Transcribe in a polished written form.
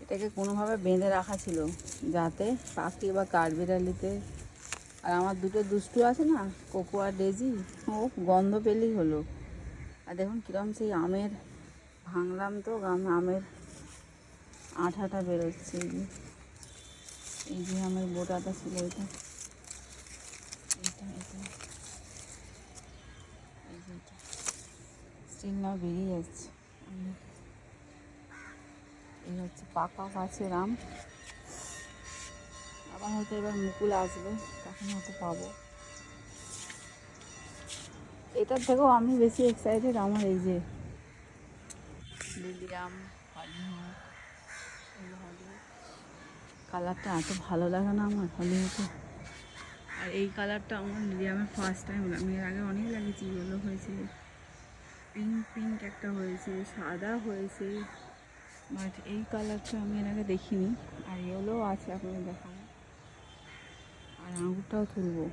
এটাকে কোনোভাবে বেঁধে রাখা ছিল যাতে পাখি বা কাঠবিড়ালিতে, আর আমার দুটো দুষ্টু আছে না, কোকো আর ডেজি, ও গন্ধ পেলেই হলো। আর দেখুন কিরম সেই আমের ভাঙলাম তো আমের আঠাটা বেরোচ্ছে। এই যে আমের বোটাটা ছিল এটা, স্টিল না বেরিয়ে যাচ্ছে। এই হচ্ছে পাকা গাছের আম। আবার হয়তো এবার মুকুল আসবে, তখন হয়তো পাবো। এটার থেকেও আমি বেশি এক্সাইটেড আমার এই যে লিলি আম, হলিহক। কালারটা এত ভালো লাগে না আমার হলিহকে। আর এই কালারটা আমার লিলি আমের ফার্স্ট টাইম। আমি এর আগে অনেক লাগিয়েছি, ইয়েলো হয়েছে, পিঙ্ক পিঙ্ক একটা হয়েছে, সাদা হয়েছে, বাট এই কালারটা আমি এর আগে দেখিনি। আর ইয়েলো আছে, আপনাদের দেখাবো। আর আঙুরটাও তুলবো।